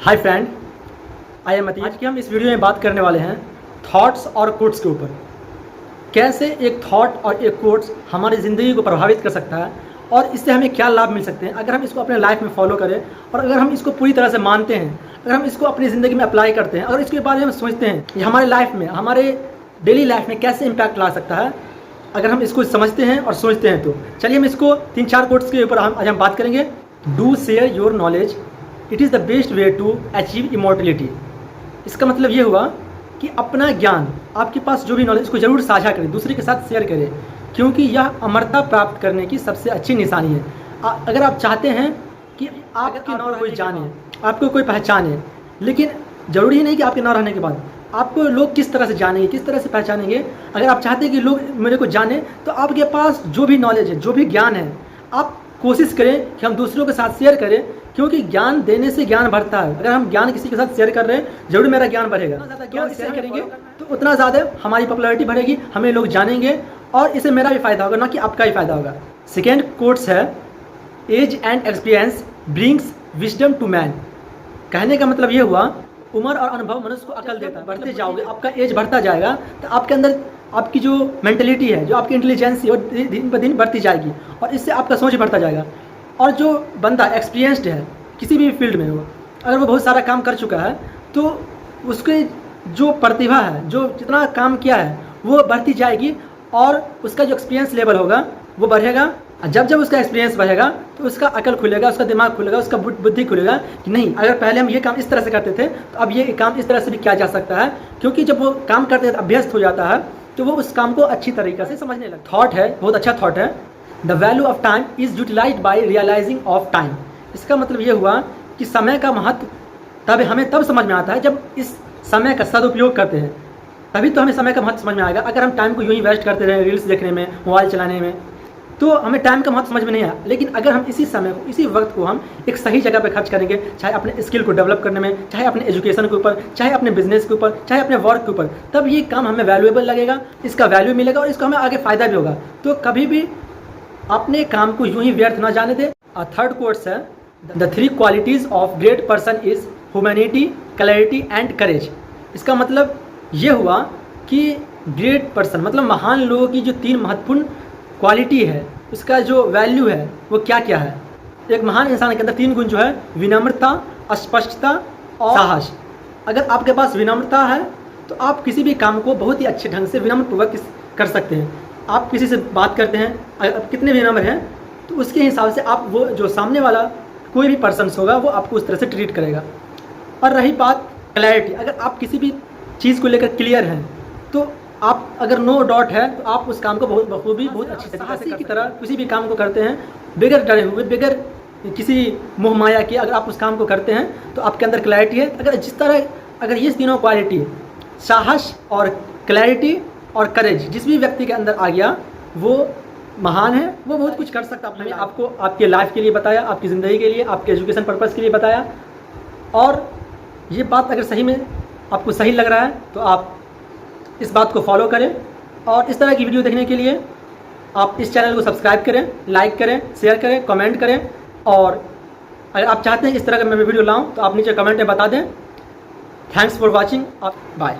Hi friend, I am Atish. आज की हम इस वीडियो में बात करने वाले हैं थॉट्स और कोट्स के ऊपर। कैसे एक थॉट और एक कोट्स हमारी ज़िंदगी को प्रभावित कर सकता है और इससे हमें क्या लाभ मिल सकते हैं अगर हम इसको अपने लाइफ में फॉलो करें और अगर हम इसको पूरी तरह से मानते हैं, अगर हम इसको अपनी ज़िंदगी में अप्लाई करते हैं, अगर इसके बारे में हम सोचते हैं कि हमारे लाइफ में, हमारे डेली लाइफ में कैसे इम्पैक्ट ला सकता है, अगर हम इसको समझते हैं और सोचते हैं तो चलिए हम इसको 3-4 कोट्स के ऊपर आज हम बात करेंगे। Do share your knowledge, it is the best way to achieve immortality. इसका मतलब ये हुआ कि अपना ज्ञान, आपके पास जो भी नॉलेज, इसको ज़रूर साझा करें, दूसरे के साथ शेयर करें, क्योंकि यह अमरता प्राप्त करने की सबसे अच्छी निशानी है। अगर आप चाहते हैं कि आपके न कोई जाने, आपको कोई पहचाने, लेकिन ज़रूरी ही नहीं कि आपके न रहने के बाद आपको लोग किस तरह से जानेंगे, किस तरह से पहचानेंगे। अगर आप चाहते हैं कि लोग मेरे को जाने, तो आपके पास जो भी नॉलेज है, जो भी ज्ञान है, आप कोशिश करें कि हम दूसरों के साथ शेयर करें, क्योंकि ज्ञान देने से ज्ञान बढ़ता है। अगर हम ज्ञान किसी के साथ शेयर कर रहे हैं, जरूर मेरा ज्ञान बढ़ेगा। ज़्यादा ज्ञान शेयर करेंगे तो उतना ज़्यादा हमारी पॉपुलैरिटी बढ़ेगी, हमें लोग जानेंगे और इससे मेरा भी फ़ायदा होगा, ना कि आपका ही फ़ायदा होगा। सेकेंड कोट्स है, age and experience brings wisdom to man. कहने का मतलब ये हुआ, उम्र और अनुभव मनुष्य को अकल देता है। बढ़ते जाओगे, आपका एज बढ़ता जाएगा, तो आपके अंदर आपकी जो मेंटलिटी है, जो आपकी इंटेलिजेंस है, वो दिन ब दिन बढ़ती जाएगी और इससे आपका सोच बढ़ता जाएगा। और जो बंदा एक्सपीरियंस्ड है किसी भी फील्ड में, हो अगर वो बहुत सारा काम कर चुका है, तो उसके जो प्रतिभा है, जो जितना काम किया है, वो बढ़ती जाएगी और उसका जो एक्सपीरियंस लेवल होगा वो बढ़ेगा। जब जब उसका एक्सपीरियंस बढ़ेगा तो उसका अकल खुलेगा, उसका दिमाग खुलेगा, उसका बुद्धि खुलेगा कि नहीं, अगर पहले हम ये काम इस तरह से करते थे तो अब ये काम इस तरह से भी किया जा सकता है। क्योंकि जब वो काम करते हैं, अभ्यस्त हो जाता है, तो वो उस काम को अच्छी तरीके से समझने लगता है। थॉट है, बहुत अच्छा थॉट है, the value of time is utilized by realizing of time. इसका मतलब ये हुआ कि समय का महत्व हमें तब समझ में आता है जब इस समय का सदुपयोग करते हैं, तभी तो हमें समय का महत्व समझ में आएगा। अगर हम टाइम को यूँ ही वेस्ट करते रहे रील्स देखने में, मोबाइल चलाने में, तो हमें टाइम का महत्व समझ में नहीं आया। लेकिन अगर हम इसी समय को, इसी वक्त को हम एक सही जगह पे खर्च करेंगे, चाहे अपने स्किल को डेवलप करने में, चाहे अपने एजुकेशन के ऊपर, चाहे अपने बिजनेस के ऊपर, चाहे अपने वर्क के ऊपर, तब ये काम हमें वैल्यूएबल लगेगा, इसका वैल्यू मिलेगा और इसको हमें आगे फ़ायदा भी होगा। तो कभी भी अपने काम को यूँ ही व्यर्थ ना जाने दें। थर्ड कोट्स है, the 3 qualities of great person is humanity, clarity and courage. इसका मतलब ये हुआ कि ग्रेट पर्सन मतलब महान लोगों की जो 3 महत्वपूर्ण क्वालिटी है, उसका जो वैल्यू है वो क्या क्या है। एक महान इंसान के अंदर 3 गुण जो है, विनम्रता, स्पष्टता और साहस। अगर आपके पास विनम्रता है तो आप किसी भी काम को बहुत ही अच्छे ढंग से विनम्रपूर्वक कर सकते हैं। आप किसी से बात करते हैं, अगर आप कितने विनम्र हैं तो उसके हिसाब से आप, वो जो सामने वाला कोई भी पर्सन होगा वो आपको उस तरह से ट्रीट करेगा। और रही बात क्लैरिटी, अगर आप किसी भी चीज़ को लेकर क्लियर हैं तो आप, अगर नो डाउट है तो आप उस काम को बहुत बखूबी, बहुत अच्छी तरीके की तरह किसी भी काम को करते हैं, बगैर डरे हुए, बगैर किसी मोह माया के अगर आप उस काम को करते हैं तो आपके अंदर क्लैरिटी है। अगर जिस तरह, अगर ये तीनों क्वालिटी, साहस और क्लैरिटी और करेज, जिस भी व्यक्ति के अंदर आ गया, वो महान है, वो बहुत कुछ कर सकता है। मैंने आपको आपके लाइफ के लिए बताया, आपकी ज़िंदगी के लिए, आपके एजुकेशन पर्पज़ के लिए बताया। और ये बात अगर सही में आपको सही लग रहा है तो आप इस बात को फॉलो करें। और इस तरह की वीडियो देखने के लिए आप इस चैनल को सब्सक्राइब करें, लाइक करें, शेयर करें, कमेंट करें। और अगर आप चाहते हैं इस तरह का मैं वीडियो लाऊं तो आप नीचे कमेंट में बता दें। Thanks for watching, bye.